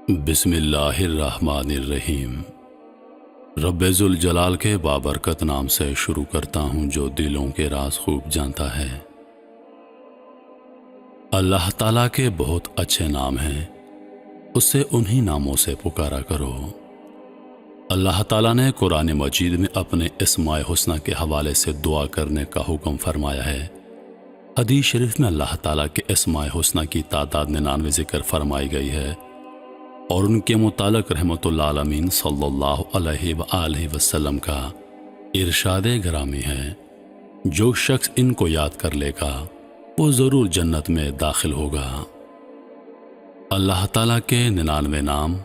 بسم اللہ الرحمن الرحیم۔ رب ذوالجلال کے بابرکت نام سے شروع کرتا ہوں جو دلوں کے راز خوب جانتا ہے۔ اللہ تعالیٰ کے بہت اچھے نام ہیں، اس سے انہی ناموں سے پکارا کرو۔ اللہ تعالیٰ نے قرآن مجید میں اپنے اسماء حسنی کے حوالے سے دعا کرنے کا حکم فرمایا ہے۔ حدیث شریف میں اللہ تعالیٰ کے اسماء حسنی کی تعداد 99 ذکر فرمائی گئی ہے، اور ان کے متعلق رحمت اللہ عالمین صلی اللہ علیہ وآلہ وسلم کا ارشاد گرامی ہے، جو شخص ان کو یاد کر لے گا وہ ضرور جنت میں داخل ہوگا۔ اللہ تعالیٰ کے 99 نام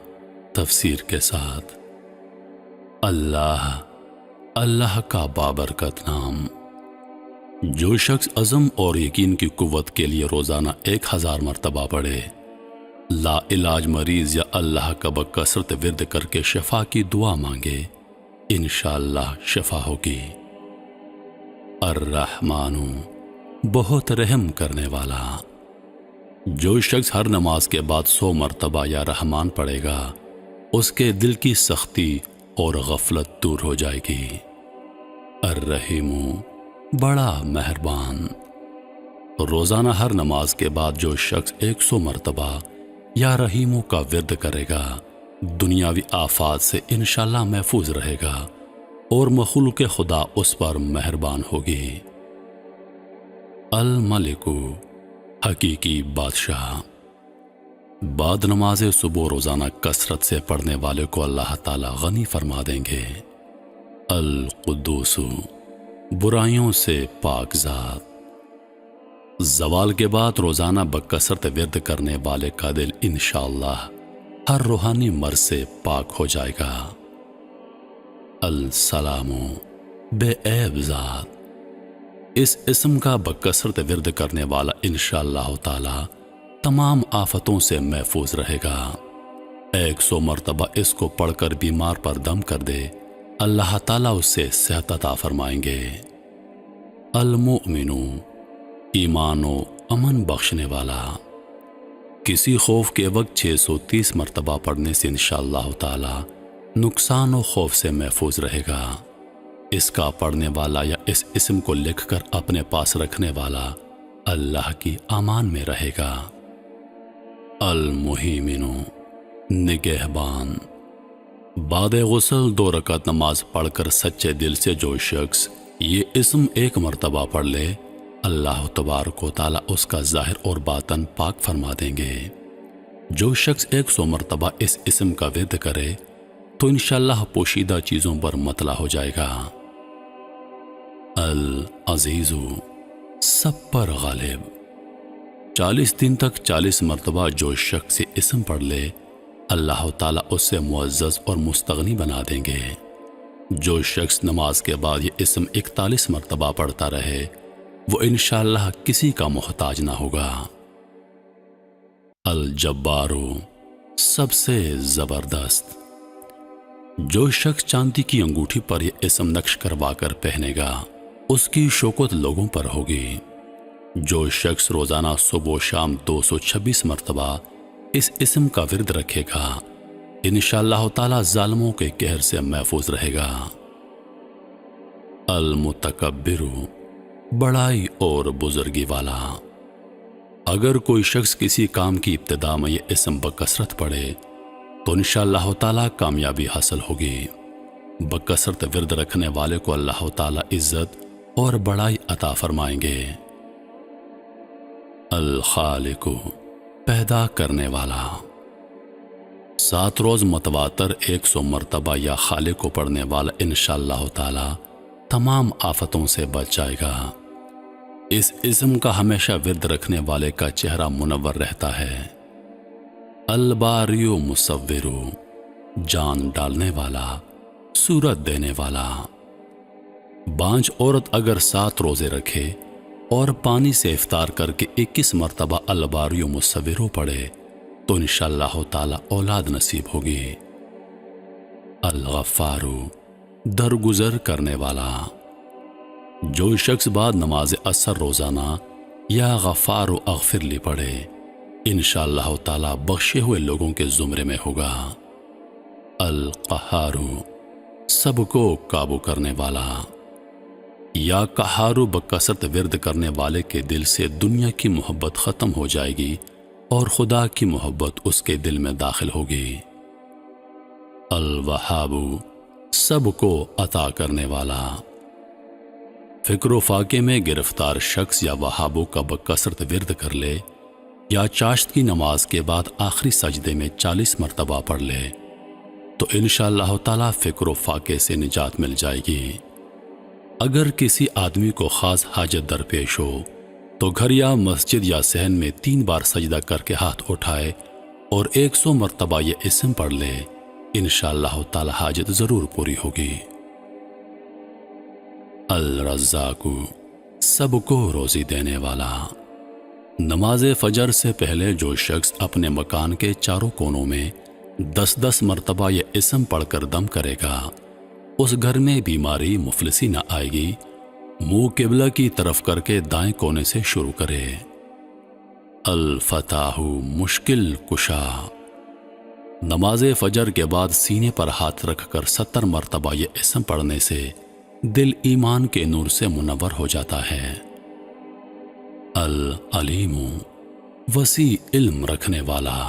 تفسیر کے ساتھ۔ اللہ کا بابرکت نام۔ جو شخص عزم اور یقین کی قوت کے لیے روزانہ 1000 مرتبہ پڑھے، لا علاج مریض یا اللہ کا بکثرت ورد کر کے شفا کی دعا مانگے، انشاءاللہ شفا ہوگی۔ الرحمن، بہت رحم کرنے والا۔ جو شخص ہر نماز کے بعد 100 مرتبہ یا رحمان پڑھے گا، اس کے دل کی سختی اور غفلت دور ہو جائے گی۔ الرحیم، بڑا مہربان۔ روزانہ ہر نماز کے بعد جو شخص 100 مرتبہ یا رحیموں کا ورد کرے گا، دنیاوی آفات سے انشاءاللہ محفوظ رہے گا اور مخلوق خدا اس پر مہربان ہوگی۔ الملک، حقیقی بادشاہ۔ بعد نماز صبح روزانہ کثرت سے پڑھنے والے کو اللہ تعالی غنی فرما دیں گے۔ القدوس، برائیوں سے پاک ذات۔ زوال کے بعد روزانہ بکثرت ورد کرنے والے کا دل انشاءاللہ ہر روحانی مرض سے پاک ہو جائے گا۔ السلام، بے عیب ذات۔ اس اسم کا بکثرت ورد کرنے والا انشاءاللہ تعالی تمام آفتوں سے محفوظ رہے گا۔ 100 مرتبہ اس کو پڑھ کر بیمار پر دم کر دے، اللہ تعالیٰ اس سے صحت عطا فرمائیں گے۔ المؤمن، ایمان و امن بخشنے والا۔ کسی خوف کے وقت 630 مرتبہ پڑھنے سے انشاءاللہ تعالی نقصان و خوف سے محفوظ رہے گا۔ اس کا پڑھنے والا یا اس اسم کو لکھ کر اپنے پاس رکھنے والا اللہ کی امان میں رہے گا۔ المہیمن، نگہبان۔ بعد غسل 2 رکعت نماز پڑھ کر سچے دل سے جو شخص یہ اسم 1 مرتبہ پڑھ لے، اللہ تبارک و تعالی اس کا ظاہر اور باطن پاک فرما دیں گے۔ جو شخص 100 مرتبہ اس اسم کا ورد کرے تو انشاءاللہ پوشیدہ چیزوں پر مطلع ہو جائے گا۔ العزیز، سب پر غالب۔ 40 دن تک 40 مرتبہ جو شخص یہ اسم پڑھ لے، اللہ تعالیٰ اس سے معزز اور مستغنی بنا دیں گے۔ جو شخص نماز کے بعد یہ اسم 41 مرتبہ پڑھتا رہے، وہ انشاءاللہ کسی کا محتاج نہ ہوگا۔ الجبار، سب سے زبردست۔ جو شخص چاندی کی انگوٹھی پر یہ اسم نقش کروا کر پہنے گا، اس کی شوکت لوگوں پر ہوگی۔ جو شخص روزانہ صبح و شام 226 مرتبہ اس اسم کا ورد رکھے گا، انشاءاللہ تعالی ظالموں کے قہر سے محفوظ رہے گا۔ المتکبر، بڑائی اور بزرگی والا۔ اگر کوئی شخص کسی کام کی ابتدا میں یہ اسم بکثرت پڑھے تو انشاءاللہ تعالی کامیابی حاصل ہوگی۔ بکثرت ورد رکھنے والے کو اللہ تعالی عزت اور بڑائی عطا فرمائیں گے۔ الخالق، پیدا کرنے والا۔ 7 روز متواتر 100 مرتبہ یا خالق کو پڑھنے والا انشاءاللہ تعالی تمام آفتوں سے بچ جائے گا۔ اس اسم کا ہمیشہ ورد رکھنے والے کا چہرہ منور رہتا ہے۔ الباری مصور، جان ڈالنے والا، صورت دینے والا۔ بانجھ عورت اگر 7 روزے رکھے اور پانی سے افطار کر کے 21 مرتبہ الباری مصور پڑھے تو انشاءاللہ تعالی اولاد نصیب ہوگی۔ الغفار، درگزر کرنے والا۔ جو شخص بعد نماز عصر روزانہ یا غفار و اغفر لی پڑھے، انشاءاللہ تعالی بخشے ہوئے لوگوں کے زمرے میں ہوگا۔ القہارو، سب کو قابو کرنے والا۔ یا قہارو بکثرت ورد کرنے والے کے دل سے دنیا کی محبت ختم ہو جائے گی اور خدا کی محبت اس کے دل میں داخل ہوگی۔ الوہابو، سب کو عطا کرنے والا۔ فکر و فاقے میں گرفتار شخص یا وہابو کا بکثرت ورد کر لے یا چاشت کی نماز کے بعد آخری سجدے میں 40 مرتبہ پڑھ لے تو انشاءاللہ تعالی فکر و فاقے سے نجات مل جائے گی۔ اگر کسی آدمی کو خاص حاجت درپیش ہو تو گھر یا مسجد یا صحن میں 3 بار سجدہ کر کے ہاتھ اٹھائے اور 100 مرتبہ یہ اسم پڑھ لے، انشاءاللہ تعالی حاجت ضرور پوری ہوگی۔ الرزاق، سب کو روزی دینے والا۔ نماز فجر سے پہلے جو شخص اپنے مکان کے چاروں کونوں میں 10 مرتبہ یہ اسم پڑھ کر دم کرے گا، اس گھر میں بیماری مفلسی نہ آئے گی۔ منہ قبلہ کی طرف کر کے دائیں کونے سے شروع کرے۔ الفتاح، مشکل کشا۔ نماز فجر کے بعد سینے پر ہاتھ رکھ کر 70 مرتبہ یہ اسم پڑھنے سے دل ایمان کے نور سے منور ہو جاتا ہے۔ العلیم، وسیع علم رکھنے والا۔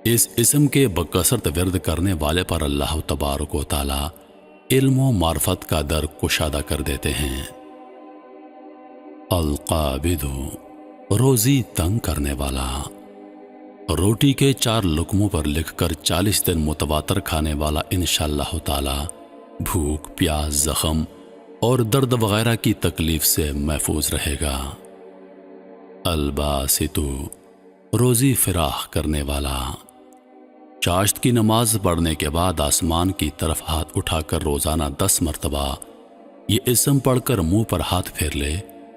اس اسم کے بکثرت ورد کرنے والے پر اللہ تبارک و تعالی علم و معرفت کا در کشادہ کر دیتے ہیں۔ القابض، روزی تنگ کرنے والا۔ روٹی کے 4 لقموں پر لکھ کر 40 دن متواتر کھانے والا انشاءاللہ تعالی بھوک، پیاس، زخم اور درد وغیرہ کی تکلیف سے محفوظ رہے گا۔ الباسط، روزی فراخ کرنے والا۔ چاشت کی نماز پڑھنے کے بعد آسمان کی طرف ہاتھ اٹھا کر روزانہ 10 مرتبہ یہ اسم پڑھ کر منہ پر ہاتھ پھیر لے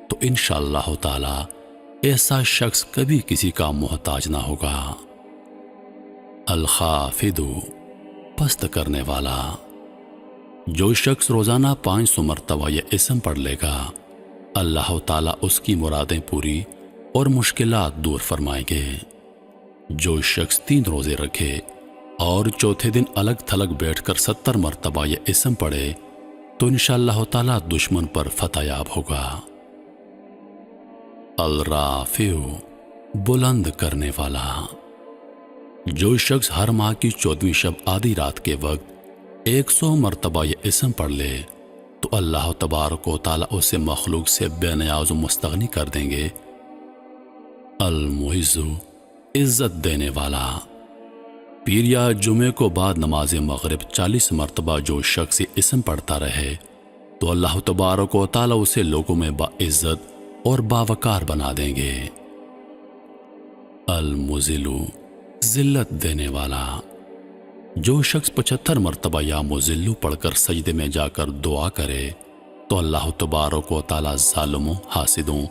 تو انشاءاللہ تعالی ایسا شخص کبھی کسی کا محتاج نہ ہوگا۔ الخافض، پست کرنے والا۔ جو شخص روزانہ 500 مرتبہ یہ اسم پڑھ لے گا، اللہ تعالیٰ اس کی مرادیں پوری اور مشکلات دور فرمائیں گے۔ جو شخص 3 روزے رکھے اور چوتھے دن الگ تھلگ بیٹھ کر 70 مرتبہ یہ اسم پڑھے تو انشاءاللہ تعالیٰ دشمن پر فتح یاب ہوگا۔ الرافع، بلند کرنے والا۔ جو شخص ہر ماہ کی 14ویں شب آدھی رات کے وقت 100 مرتبہ یہ اسم پڑھ لے تو اللہ تبارک و تعالیٰ اسے مخلوق سے بے نیاز و مستغنی کر دیں گے۔ المعز، عزت دینے والا۔ پیر یا جمعے کو بعد نماز مغرب 40 مرتبہ جو شخص یہ اسم پڑھتا رہے تو اللہ تبارک و تعالیٰ اسے لوگوں میں باعزت اور باوقار بنا دیں گے۔ المذل، ذلت دینے والا۔ جو شخص 75 مرتبہ یا مذل پڑھ کر سجدے میں جا کر دعا کرے تو اللہ تبارک و تعالیٰ ظالموں، حاسدوں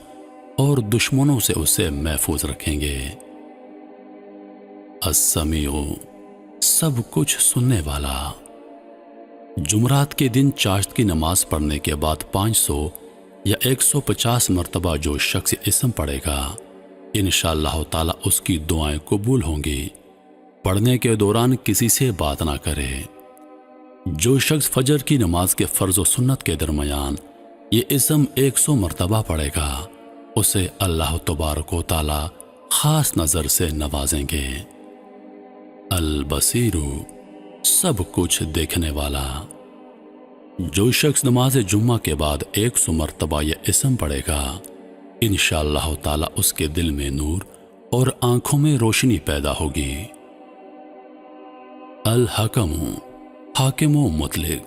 اور دشمنوں سے اسے محفوظ رکھیں گے۔ السمیع، سب کچھ سننے والا۔ جمعرات کے دن چاشت کی نماز پڑھنے کے بعد 500 یا 150 مرتبہ جو شخص اسم پڑھے گا، انشاءاللہ تعالیٰ اس کی دعائیں قبول ہوں گی۔ پڑھنے کے دوران کسی سے بات نہ کرے۔ جو شخص فجر کی نماز کے فرض و سنت کے درمیان یہ اسم 100 مرتبہ پڑھے گا، اسے اللہ تبارک و تعالیٰ خاص نظر سے نوازیں گے۔ البصیر، سب کچھ دیکھنے والا۔ جو شخص نماز جمعہ کے بعد 100 مرتبہ یہ اسم پڑھے گا، انشاءاللہ تعالیٰ اس کے دل میں نور اور آنکھوں میں روشنی پیدا ہوگی۔ الحکم، حاکم و مطلق۔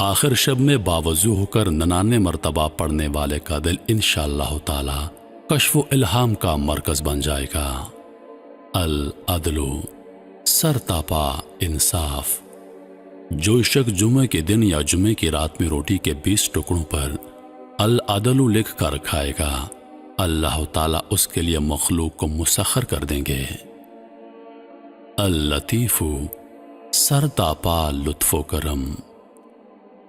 آخر شب میں باوضو ہو کر 99 مرتبہ پڑھنے والے کا دل انشاءاللہ تعالیٰ کشف و الہام کا مرکز بن جائے گا۔ العدل، سر تاپا انصاف۔ جو شخص جمعے کے دن یا جمعے کی رات میں روٹی کے 20 ٹکڑوں پر العدل لکھ کر کھائے گا، اللہ تعالیٰ اس کے لیے مخلوق کو مسخر کر دیں گے۔ اللطیف، سر تاپا لطف و کرم۔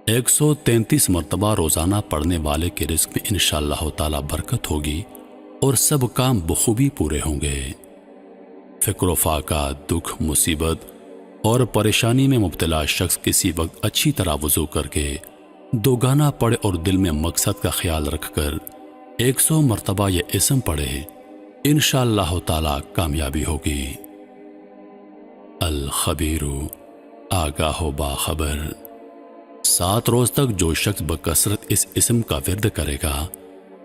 133 مرتبہ روزانہ پڑھنے والے کے رزق میں انشاءاللہ تعالیٰ برکت ہوگی اور سب کام بخوبی پورے ہوں گے۔ فکر و فاقہ، دکھ، مصیبت اور پریشانی میں مبتلا شخص کسی وقت اچھی طرح وضو کر کے دوگانہ پڑھے اور دل میں مقصد کا خیال رکھ کر 100 مرتبہ یہ اسم پڑھے، انشاءاللہ تعالی کامیابی ہوگی۔ الخبیر، آگاہ و باخبر۔ 7 روز تک جو شخص بکثرت اس اسم کا ورد کرے گا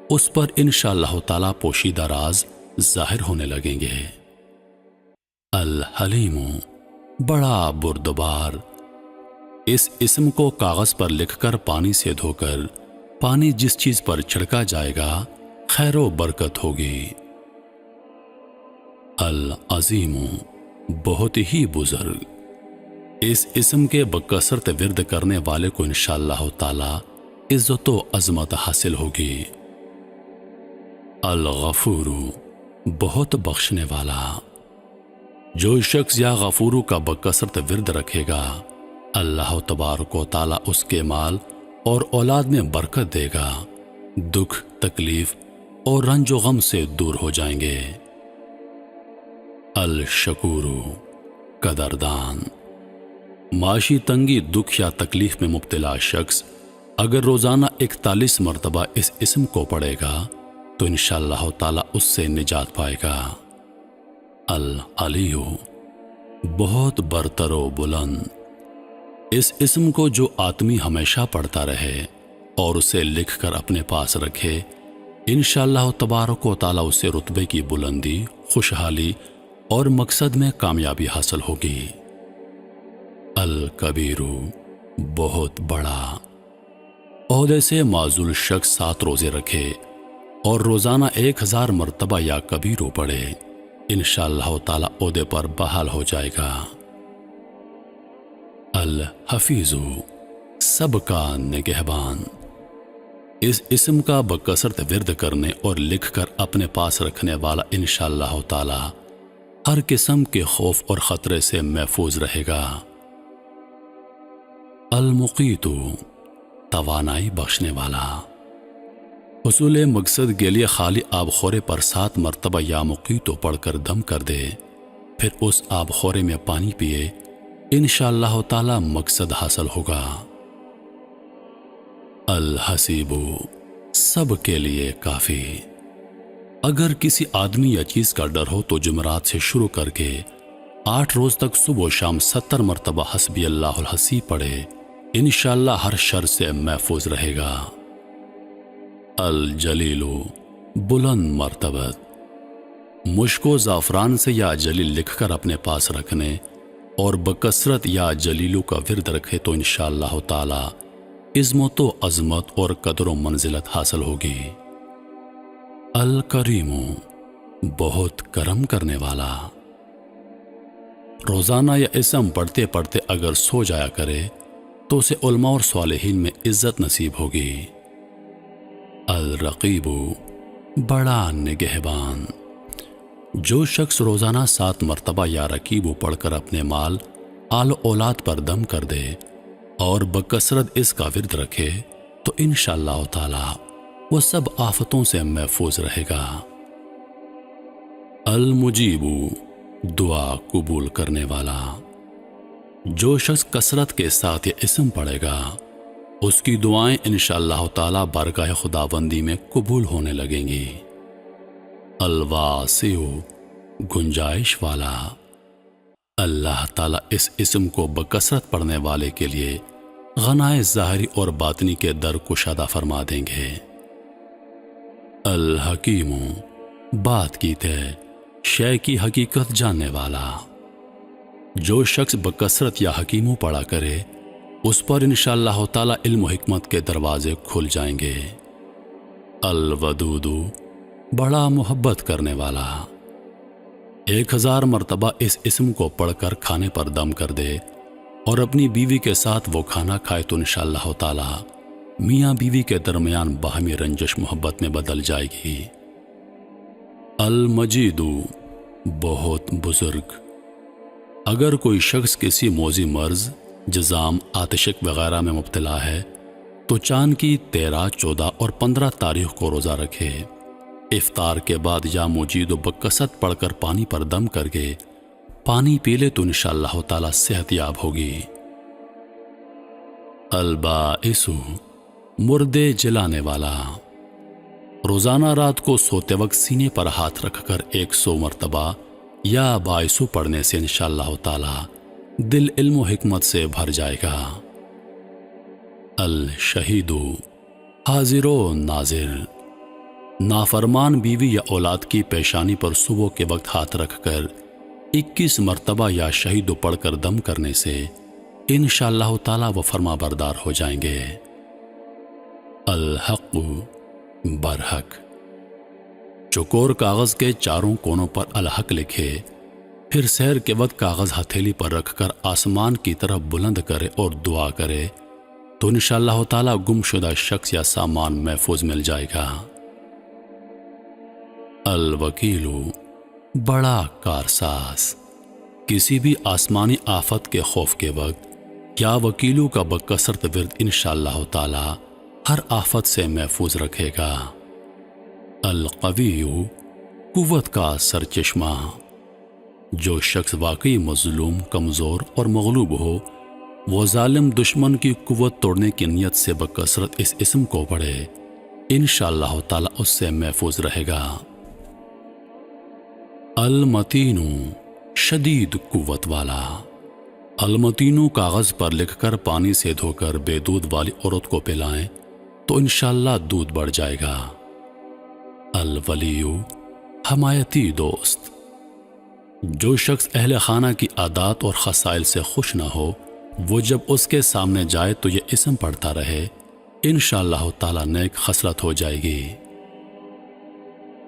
اس پر انشاءاللہ تعالی پوشیدہ راز ظاہر ہونے لگیں گے۔ الحلیم، بڑا بردبار۔ اس اسم کو کاغذ پر لکھ کر پانی سے دھو کر پانی جس چیز پر چھڑکا جائے گا خیر و برکت ہوگی۔ العظیم، بہت ہی بزرگ۔ اس اسم کے بکثرت ورد کرنے والے کو انشاءاللہ تعالی عزت و عظمت حاصل ہوگی۔ الغفور، بہت بخشنے والا۔ جو شخص یا غفورو کا بکثرت ورد رکھے گا اللہ تبارک و تعالی اس کے مال اور اولاد میں برکت دے گا، دکھ، تکلیف اور رنج و غم سے دور ہو جائیں گے۔ الشکور، قدردان۔ معاشی تنگی، دکھ یا تکلیف میں مبتلا شخص اگر روزانہ 41 مرتبہ اس اسم کو پڑھے گا تو انشاءاللہ تعالی اس سے نجات پائے گا۔ العلی، بہت برتر و بلند۔ اس اسم کو جو آدمی ہمیشہ پڑھتا رہے اور اسے لکھ کر اپنے پاس رکھے انشاءاللہ تبارک و تعالی اسے رتبے کی بلندی، خوشحالی اور مقصد میں کامیابی حاصل ہوگی۔ الکبیر، بہت بڑا۔ عہدے سے معزول شخص 7 روزے رکھے اور روزانہ 1000 مرتبہ یا کبیرو پڑھے، انشاءاللہ تعالی عہدے پر بحال ہو جائے گا۔ الحفیظ، سب کا نگہبان۔ اس اسم کا بکثرت ورد کرنے اور لکھ کر اپنے پاس رکھنے والا انشاءاللہ تعالی ہر قسم کے خوف اور خطرے سے محفوظ رہے گا۔ المقیت، توانائی بخشنے والا۔ حصول مقصد کے لیے خالی آب خورے پر 7 مرتبہ یا مقیتو پڑھ کر دم کر دے، پھر اس آب خورے میں پانی پیے، انشاءاللہ تعالی مقصد حاصل ہوگا۔ الحسیب، سب کے لیے کافی۔ اگر کسی آدمی یا چیز کا ڈر ہو تو جمعرات سے شروع کر کے 8 روز تک صبح و شام 70 مرتبہ حسبی اللہ الحسیب پڑھے، انشاءاللہ ہر شر سے محفوظ رہے گا۔ الجلیل، بلند مرتبت۔ مشک و زعفران سے یا جلیل لکھ کر اپنے پاس رکھنے اور بکثرت یا جلیلو کا ورد رکھے تو انشاءاللہ تعالی عظمت و عظمت اور قدر و منزلت حاصل ہوگی۔ الکریم، بہت کرم کرنے والا۔ روزانہ یا اسم پڑھتے پڑھتے اگر سو جایا کرے تو اسے علماء اور صالحین میں عزت نصیب ہوگی۔ الرقیب، بڑا نگہبان۔ جو شخص روزانہ 7 مرتبہ یا رقیب پڑھ کر اپنے مال، آل و اولاد پر دم کر دے اور بکثرت اس کا ورد رکھے تو انشاءاللہ تعالی وہ سب آفتوں سے محفوظ رہے گا۔ المجیب، دعا قبول کرنے والا۔ جو شخص کثرت کے ساتھ یہ اسم پڑھے گا اس کی دعائیں انشاءاللہ تعالی بارگاہ خداوندی میں قبول ہونے لگیں گی۔ الواسع، گنجائش والا۔ اللہ تعالی اس اسم کو بکثرت پڑھنے والے کے لیے غنائے ظاہری اور باطنی کے در کشادہ فرما دیں گے۔ الحکیم، بات کی طے، شے کی حقیقت جاننے والا۔ جو شخص بکثرت یا حکیموں پڑھا کرے اس پر انشاءاللہ تعالی علم و حکمت کے دروازے کھل جائیں گے۔ الودود، بڑا محبت کرنے والا۔ 1000 مرتبہ اس اسم کو پڑھ کر کھانے پر دم کر دے اور اپنی بیوی کے ساتھ وہ کھانا کھائے تو انشاءاللہ تعالی میاں بیوی کے درمیان باہمی رنجش محبت میں بدل جائے گی۔ المجید، بہت بزرگ۔ اگر کوئی شخص کسی موذی مرض، جزام، آتشک وغیرہ میں مبتلا ہے تو چاند کی 13، 14 اور 15 تاریخ کو روزہ رکھے، افطار کے بعد یا مجید و بکثرت پڑھ کر پانی پر دم کر کے پانی پی لے تو انشاءاللہ تعالی صحت یاب ہوگی۔ البائس، مردے جلانے والا، روزانہ رات کو سوتے وقت سینے پر ہاتھ رکھ کر 100 مرتبہ یا بائسو پڑھنے سے انشاءاللہ تعالی دل علم و حکمت سے بھر جائے گا۔ الشہید، حاضر و ناظر، نافرمان بیوی یا اولاد کی پیشانی پر صبح کے وقت ہاتھ رکھ کر 21 مرتبہ یا شہید پڑھ کر دم کرنے سے انشاءاللہ تعالی وہ فرما بردار ہو جائیں گے۔ الحق، برحق، چوکور کاغذ کے چاروں کونوں پر الحق لکھے، پھر سحر کے وقت کاغذ ہتھیلی پر رکھ کر آسمان کی طرف بلند کرے اور دعا کرے تو انشاءاللہ تعالی گم شدہ شخص یا سامان محفوظ مل جائے گا۔ الوکیل، بڑا کارساز، کسی بھی آسمانی آفت کے خوف کے وقت یا وکیلوں کا بکثرت ورد انشاءاللہ تعالی ہر آفت سے محفوظ رکھے گا۔ القوی، قوت کا سرچشمہ، جو شخص واقعی مظلوم، کمزور اور مغلوب ہو وہ ظالم دشمن کی قوت توڑنے کی نیت سے بکثرت اس اسم کو پڑھے، انشاءاللہ تعالی اس سے محفوظ رہے گا۔ المتین، شدید قوت والا، المتینو کاغذ پر لکھ کر پانی سے دھو کر بے دودھ والی عورت کو پلائیں تو انشاءاللہ دودھ بڑھ جائے گا۔ الولی، حمایتی دوست، جو شخص اہل خانہ کی عادات اور خصائل سے خوش نہ ہو وہ جب اس کے سامنے جائے تو یہ اسم پڑھتا رہے، انشاءاللہ تعالی نیک خصلت ہو جائے گی۔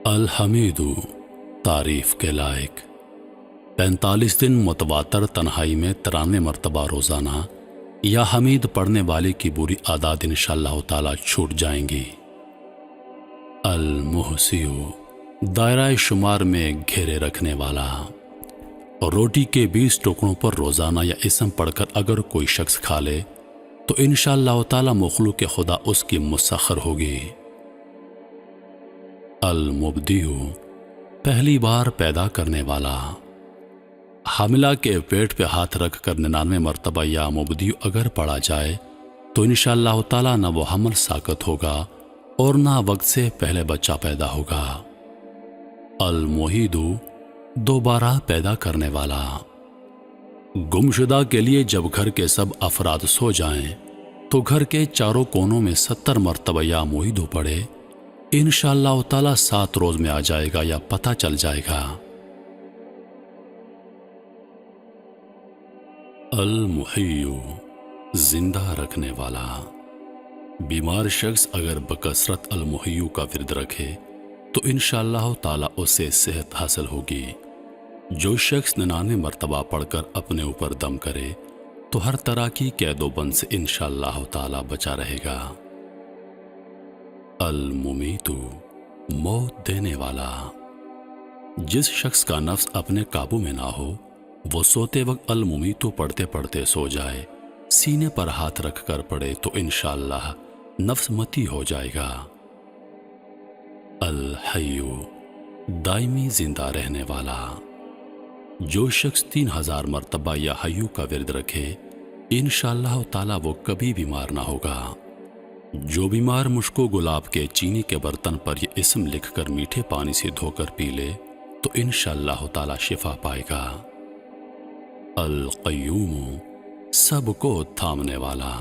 الحمید، تعریف کے لائق، 45 دن متواتر تنہائی میں 93 مرتبہ روزانہ یا حمید پڑھنے والے کی بری عادات انشاءاللہ تعالی چھوٹ جائیں گی۔ المحسی، دائرہ شمار میں گھیرے رکھنے والا، روٹی کے 20 ٹکڑوں پر روزانہ یا اسم پڑھ کر اگر کوئی شخص کھا لے تو انشاءاللہ تعالی مخلوق خدا اس کی مسخر ہوگی۔ المبدی، پہلی بار پیدا کرنے والا، حاملہ کے پیٹ پہ ہاتھ رکھ کر 99 مرتبہ یا مبدی اگر پڑھا جائے تو انشاءاللہ تعالی نہ وہ حمل ساقط ہوگا اور نہ وقت سے پہلے بچہ پیدا ہوگا۔ المعید، دوبارہ پیدا کرنے والا، گمشدہ کے لیے جب گھر کے سب افراد سو جائیں تو گھر کے چاروں کونوں میں 70 مرتبہ یا معیدو پڑھے، انشاءاللہ تعالی 7 روز میں آ جائے گا یا پتہ چل جائے گا۔ المحی، زندہ رکھنے والا، بیمار شخص اگر بکثرت المحیو کا ورد رکھے تو انشاءاللہ تعالی اسے صحت حاصل ہوگی۔ جو شخص 99 مرتبہ پڑھ کر اپنے اوپر دم کرے تو ہر طرح کی قید و بند سے انشاءاللہ تعالی بچا رہے گا۔ الممیت، موت دینے والا، جس شخص کا نفس اپنے قابو میں نہ ہو وہ سوتے وقت الممیتو پڑھتے پڑھتے سو جائے، سینے پر ہاتھ رکھ کر پڑھے تو انشاءاللہ نفس متی ہو جائے گا۔ الحی، دائمی زندہ رہنے والا، جو شخص 3000 مرتبہ یا حیو کا ورد رکھے انشاءاللہ تعالی وہ کبھی بیمار نہ ہوگا۔ جو بیمار مشک و گلاب کے چینی کے برتن پر یہ اسم لکھ کر میٹھے پانی سے دھو کر پی لے تو انشاءاللہ تعالی شفا پائے گا۔ القیوم، سب کو تھامنے والا،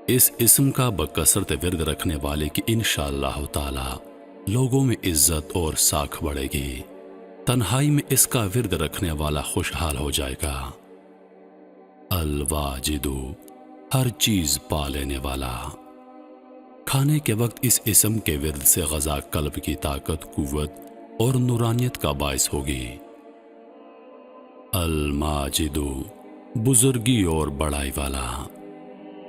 اس اسم کا بکثرت ورد رکھنے والے کی انشاءاللہ تعالی لوگوں میں عزت اور ساکھ بڑھے گی، تنہائی میں اس کا ورد رکھنے والا خوشحال ہو جائے گا۔ الواجد، ہر چیز پا لینے والا، کھانے کے وقت اس اسم کے ورد سے غذا قلب کی طاقت، قوت اور نورانیت کا باعث ہوگی۔ الماجد، بزرگی اور بڑائی والا،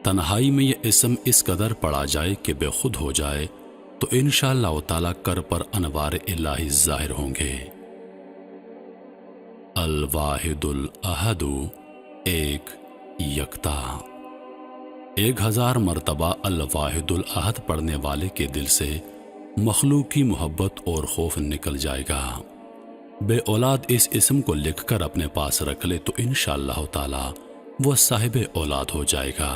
تنہائی میں یہ اسم اس قدر پڑھا جائے کہ بے خود ہو جائے تو انشاءاللہ تعالی کر پر انوار الہی ظاہر ہوں گے۔ الواحد الاحد، ایک یکتا، 1000 مرتبہ الواحد الاحد پڑھنے والے کے دل سے مخلوق کی محبت اور خوف نکل جائے گا۔ بے اولاد اس اسم کو لکھ کر اپنے پاس رکھ لے تو انشاءاللہ تعالی وہ صاحب اولاد ہو جائے گا۔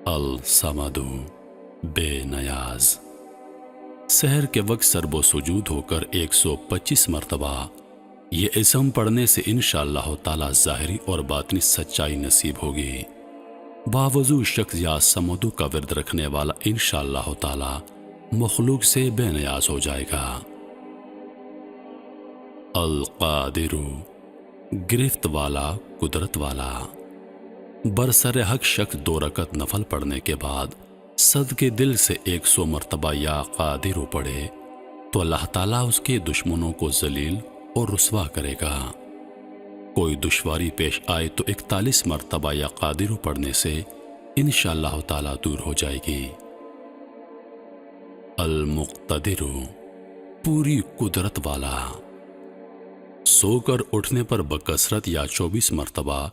الصمد، بے نیاز۔ سحر کے وقت سرب و سجود ہو کر 125 مرتبہ یہ اسم پڑھنے سے انشاءاللہ تعالی ظاہری اور باطنی سچائی نصیب ہوگی۔ باوضو شخص یا سمدو کا ورد رکھنے والا انشاءاللہ تعالی مخلوق سے بے نیاز ہو جائے گا۔ القادر، گرفت والا، قدرت والا۔ برسر حق شخص 2 رکعت نفل پڑھنے کے بعد صدقے دل سے 100 مرتبہ یا قادر پڑھے تو اللہ تعالیٰ اس کے دشمنوں کو ذلیل اور رسوا کرے گا۔ کوئی دشواری پیش آئے تو 41 مرتبہ یا قادر پڑھنے سے انشاءاللہ تعالیٰ دور ہو جائے گی۔ المقتدر، پوری قدرت والا۔ سو کر اٹھنے پر بکثرت یا 24 مرتبہ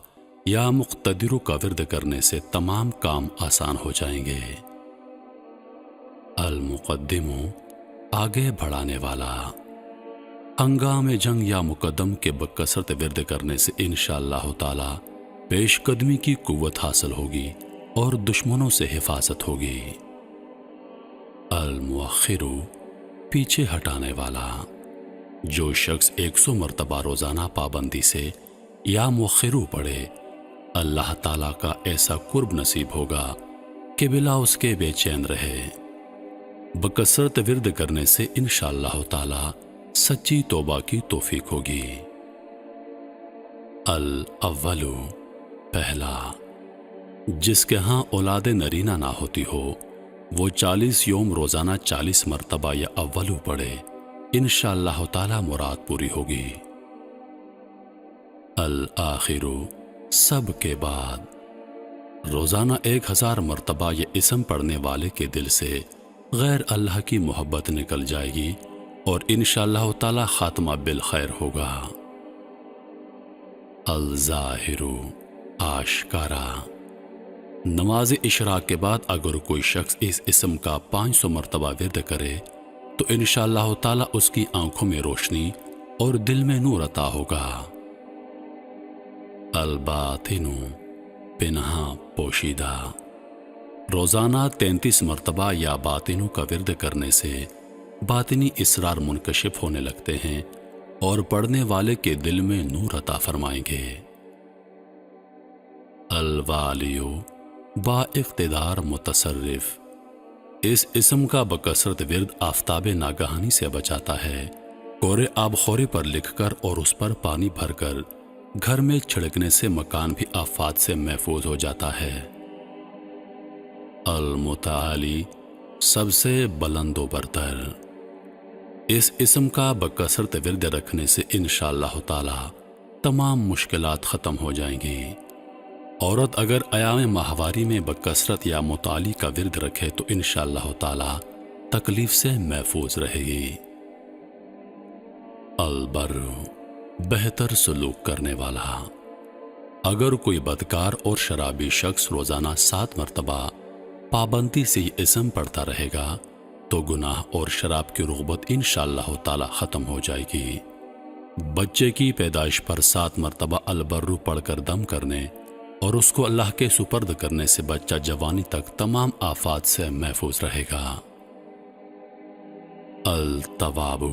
یا مقتدر کا ورد کرنے سے تمام کام آسان ہو جائیں گے۔ المقدم، آگے بڑھانے والا۔ ہنگام جنگ یا مقدم کے بکثرت ورد کرنے سے انشاءاللہ تعالی پیش قدمی کی قوت حاصل ہوگی اور دشمنوں سے حفاظت ہوگی۔ المؤخر، پیچھے ہٹانے والا۔ جو شخص 100 مرتبہ روزانہ پابندی سے یا مؤخرو پڑھے اللہ تعالیٰ کا ایسا قرب نصیب ہوگا کہ بلا اس کے بے چین رہے۔ بکثرت ورد کرنے سے انشاءاللہ تعالی سچی توبہ کی توفیق ہوگی۔ الاول، پہلا۔ جس کے ہاں اولاد نرینہ نہ ہوتی ہو وہ 40 یوم روزانہ 40 مرتبہ یا اولو پڑھے انشاءاللہ تعالی مراد پوری ہوگی۔ الآخر، سب کے بعد۔ روزانہ 1000 مرتبہ یہ اسم پڑھنے والے کے دل سے غیر اللہ کی محبت نکل جائے گی اور انشاءاللہ تعالی خاتمہ بالخیر ہوگا۔ الظاہر، آشکارا۔ نماز اشراق کے بعد اگر کوئی شخص اس اسم کا 500 مرتبہ ورد کرے تو انشاءاللہ تعالی اس کی آنکھوں میں روشنی اور دل میں نور عطا ہوگا۔ الباطن، پنہاں، پوشیدہ۔ روزانہ 33 مرتبہ یا باطنوں کا ورد کرنے سے باطنی اسرار منکشف ہونے لگتے ہیں اور پڑھنے والے کے دل میں نور عطا فرمائیں گے۔ الوالیو، با اقتدار، متصرف۔ اس اسم کا بکثرت ورد آفتاب ناگہانی سے بچاتا ہے۔ کورے آب خورے پر لکھ کر اور اس پر پانی بھر کر گھر میں چھڑکنے سے مکان بھی آفات سے محفوظ ہو جاتا ہے۔ المتعالی، سب سے بلند و برتر۔ اس اسم کا بکثرت ورد رکھنے سے انشاءاللہ تعالی تمام مشکلات ختم ہو جائیں گی۔ عورت اگر ایام ماہواری میں بکثرت یا متعالی کا ورد رکھے تو انشاءاللہ تعالی تکلیف سے محفوظ رہے گی۔ البر، بہتر سلوک کرنے والا۔ اگر کوئی بدکار اور شرابی شخص روزانہ 7 مرتبہ پابندی سے یہ اسم پڑھتا رہے گا تو گناہ اور شراب کی رغبت انشاءاللہ تعالی ختم ہو جائے گی۔ بچے کی پیدائش پر 7 مرتبہ البر پڑھ کر دم کرنے اور اس کو اللہ کے سپرد کرنے سے بچہ جوانی تک تمام آفات سے محفوظ رہے گا۔ التواب،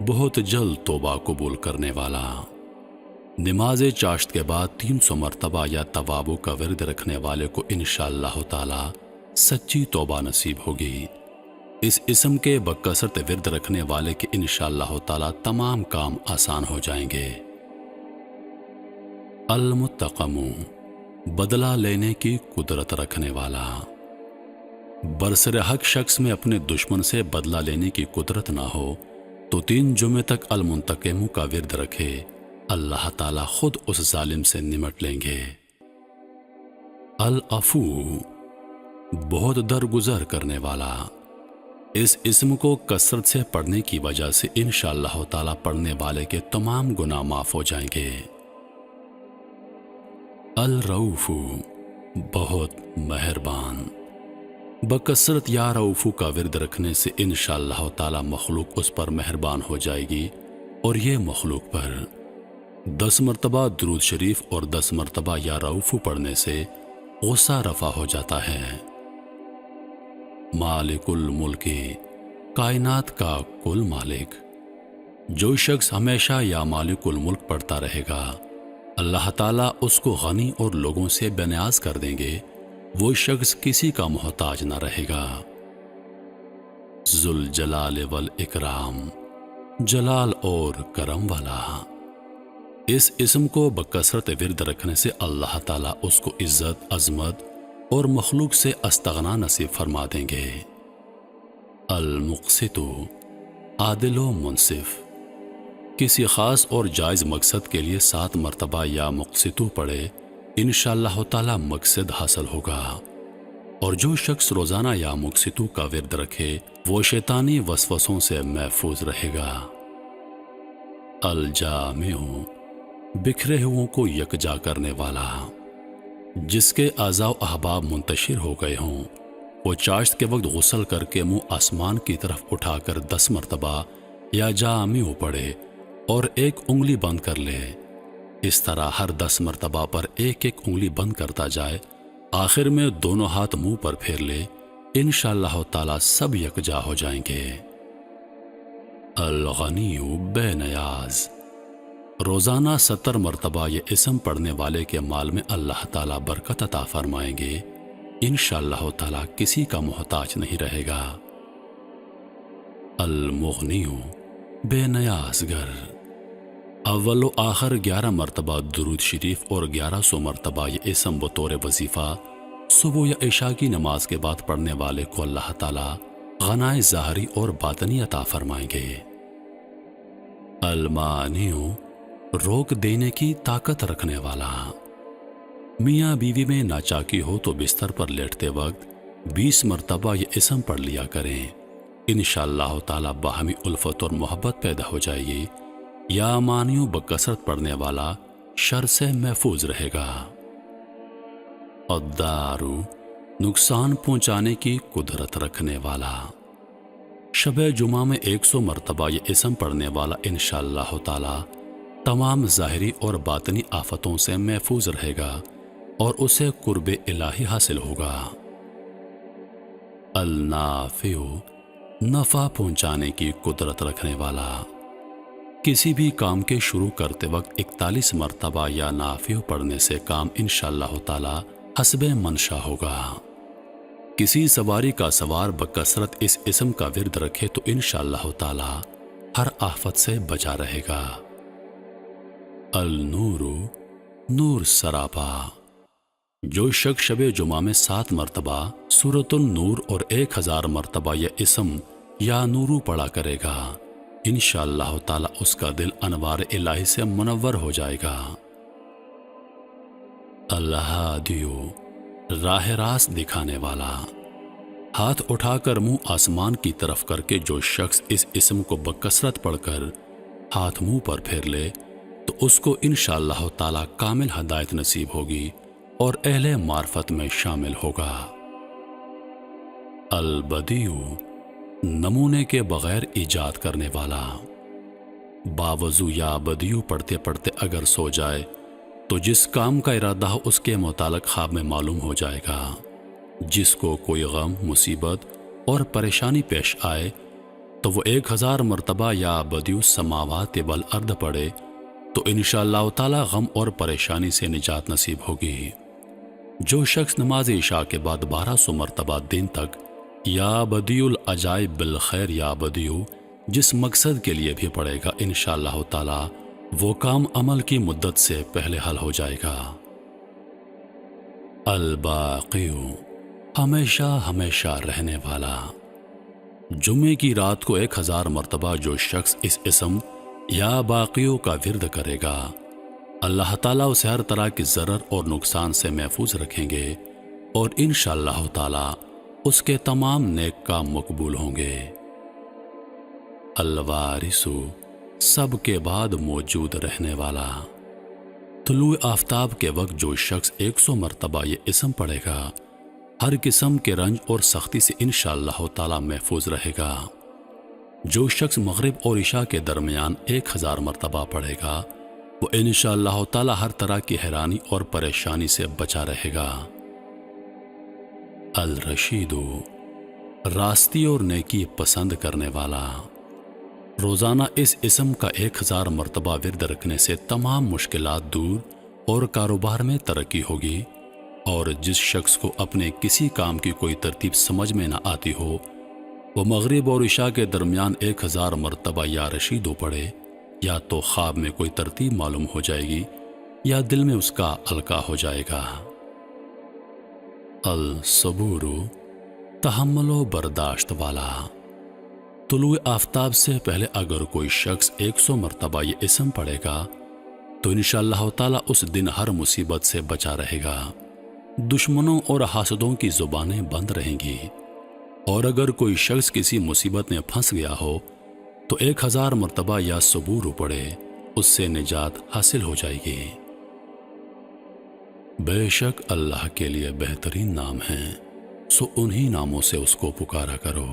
بہت جلد توبہ قبول کرنے والا۔ نماز چاشت کے بعد 300 مرتبہ یا توابو کا ورد رکھنے والے کو انشاءاللہ تعالی سچی توبہ نصیب ہوگی۔ اس اسم کے بکثرت ورد رکھنے والے کے انشاءاللہ تعالی تمام کام آسان ہو جائیں گے۔ المنتقم، بدلہ لینے کی قدرت رکھنے والا۔ برسر حق شخص میں اپنے دشمن سے بدلہ لینے کی قدرت نہ ہو تو 3 جمعے تک المنتقم کا ورد رکھے، اللہ تعالی خود اس ظالم سے نمٹ لیں گے۔ العفو، بہت درگزر کرنے والا۔ اس اسم کو کثرت سے پڑھنے کی وجہ سے انشاءاللہ تعالی پڑھنے والے کے تمام گناہ معاف ہو جائیں گے۔ الرؤوف، بہت مہربان۔ بکثرت یا رؤوف کا ورد رکھنے سے انشاءاللہ تعالی مخلوق اس پر مہربان ہو جائے گی، اور یہ مخلوق پر 10 مرتبہ درود شریف اور 10 مرتبہ یا رؤوف پڑھنے سے غصہ رفع ہو جاتا ہے۔ مالک الملک، کائنات کا کل مالک۔ جو شخص ہمیشہ یا مالک الملک پڑھتا رہے گا، اللہ تعالیٰ اس کو غنی اور لوگوں سے بے نیاز کر دیں گے، وہ شخص کسی کا محتاج نہ رہے گا۔ ذوالجلال والاکرام، جلال اور کرم والا۔ اس اسم کو بکثرت ورد رکھنے سے اللہ تعالیٰ اس کو عزت، عظمت اور مخلوق سے استغنا نصیب فرما دیں گے۔ المقسط، عادل و منصف۔ کسی خاص اور جائز مقصد کے لیے 7 مرتبہ یا مقسطو پڑھے، انشاءاللہ تعالی مقصد حاصل ہوگا۔ اور جو شخص روزانہ یا مقسطو کا ورد رکھے، وہ شیطانی وسوسوں سے محفوظ رہے گا۔ الجامع، بکھرے ہوئوں کو یکجا کرنے والا۔ جس کے اعضاء و احباب منتشر ہو گئے ہوں، وہ چاشت کے وقت غسل کر کے منہ آسمان کی طرف اٹھا کر 10 مرتبہ یا جامع پڑھے اور ایک انگلی بند کر لے۔ اس طرح ہر 10 مرتبہ پر ایک ایک انگلی بند کرتا جائے، آخر میں دونوں ہاتھ منہ پر پھیر لے، انشاءاللہ تعالی سب یکجا ہو جائیں گے۔ الغنی، بے نیاز۔ روزانہ 70 مرتبہ یہ اسم پڑھنے والے کے مال میں اللہ تعالیٰ برکت عطا فرمائیں گے، انشاءاللہ تعالیٰ کسی کا محتاج نہیں رہے گا۔ المغنی، بے نیاز گر۔ اول و آخر 11 مرتبہ درود شریف اور 1100 مرتبہ یہ اسم بطور وظیفہ صبح یا عشاء کی نماز کے بعد پڑھنے والے کو اللہ تعالیٰ غنائے ظاہری اور باطنی عطا فرمائیں گے۔ المانع، روک دینے کی طاقت رکھنے والا۔ میاں بیوی میں ناچاکی ہو تو بستر پر لیٹتے وقت 20 مرتبہ یہ اسم پڑھ لیا کریں، انشاءاللہ تعالی باہمی الفت اور محبت پیدا ہو جائے گی۔ یا مانیو بکثرت پڑھنے والا شر سے محفوظ رہے گا۔ الدارو، نقصان پہنچانے کی قدرت رکھنے والا۔ شب جمعہ میں 100 مرتبہ یہ اسم پڑھنے والا انشاءاللہ تعالی تمام ظاہری اور باطنی آفتوں سے محفوظ رہے گا اور اسے قرب الہی حاصل ہوگا۔ النافع، نفع پہنچانے کی قدرت رکھنے والا۔ کسی بھی کام کے شروع کرتے وقت 41 مرتبہ یا نافع پڑھنے سے کام انشاءاللہ تعالی حسب منشا ہوگا۔ کسی سواری کا سوار بکثرت اس اسم کا ورد رکھے تو انشاءاللہ تعالی ہر آفت سے بچا رہے گا۔ النور، نور سراپا۔ جو شخص شب جمعہ میں 7 مرتبہ سورۃ النور اور 1000 مرتبہ یہ اسم یا نورو پڑھا کرے گا، انشاءاللہ تعالی اس کا دل انوار الہی سے منور ہو جائے گا۔ الہادیو، راہ راست دکھانے والا۔ ہاتھ اٹھا کر منہ آسمان کی طرف کر کے جو شخص اس اسم کو بکثرت پڑھ کر ہاتھ منہ پر پھیر لے تو اس کو انشاءاللہ تعالی کامل ہدایت نصیب ہوگی اور اہل معرفت میں شامل ہوگا۔ البدیع، نمونے کے بغیر ایجاد کرنے والا۔ باوضو یا بدیع پڑھتے پڑھتے اگر سو جائے تو جس کام کا ارادہ ہو اس کے متعلق خواب میں معلوم ہو جائے گا۔ جس کو کوئی غم، مصیبت اور پریشانی پیش آئے تو وہ 1000 مرتبہ یا بدیع السماوات والارض پڑھے تو انشاءاللہ تعالی غم اور پریشانی سے نجات نصیب ہوگی۔ جو شخص نماز عشاء کے بعد 1200 مرتبہ دن تک یا بدیع العجائب بالخیر یا بدیع جس مقصد کے لیے بھی پڑھے گا، انشاءاللہ تعالی وہ کام عمل کی مدت سے پہلے حل ہو جائے گا۔ الباقی، ہمیشہ ہمیشہ رہنے والا۔ جمعے کی رات کو 1000 مرتبہ جو شخص اس اسم یا باقیوں کا ورد کرے گا، اللہ تعالیٰ اسے ہر طرح کی ضرر اور نقصان سے محفوظ رکھیں گے اور انشاءاللہ تعالیٰ اس کے تمام نیک کام مقبول ہوں گے۔ الوارث، سب کے بعد موجود رہنے والا۔ طلوع آفتاب کے وقت جو شخص 100 مرتبہ یہ اسم پڑھے گا، ہر قسم کے رنج اور سختی سے انشاءاللہ تعالی محفوظ رہے گا۔ جو شخص مغرب اور عشاء کے درمیان 1000 مرتبہ پڑھے گا وہ انشاءاللہ تعالی ہر طرح کی حیرانی اور پریشانی سے بچا رہے گا۔ الرشید، راستی اور نیکی پسند کرنے والا۔ روزانہ اس اسم کا 1000 مرتبہ ورد رکھنے سے تمام مشکلات دور اور کاروبار میں ترقی ہوگی، اور جس شخص کو اپنے کسی کام کی کوئی ترتیب سمجھ میں نہ آتی ہو وہ مغرب اور عشاء کے درمیان 1000 مرتبہ یا رشیدو پڑھے، یا تو خواب میں کوئی ترتیب معلوم ہو جائے گی یا دل میں اس کا القاء ہو جائے گا۔ الصبور، تحمل و برداشت والا۔ طلوع آفتاب سے پہلے اگر کوئی شخص 100 مرتبہ یہ اسم پڑھے گا تو انشاءاللہ تعالی اس دن ہر مصیبت سے بچا رہے گا، دشمنوں اور حاسدوں کی زبانیں بند رہیں گی، اور اگر کوئی شخص کسی مصیبت میں پھنس گیا ہو تو 1000 مرتبہ یا صبور پڑھے، اس سے نجات حاصل ہو جائے گی۔ بے شک اللہ کے لیے بہترین نام ہیں، سو انہی ناموں سے اس کو پکارا کرو۔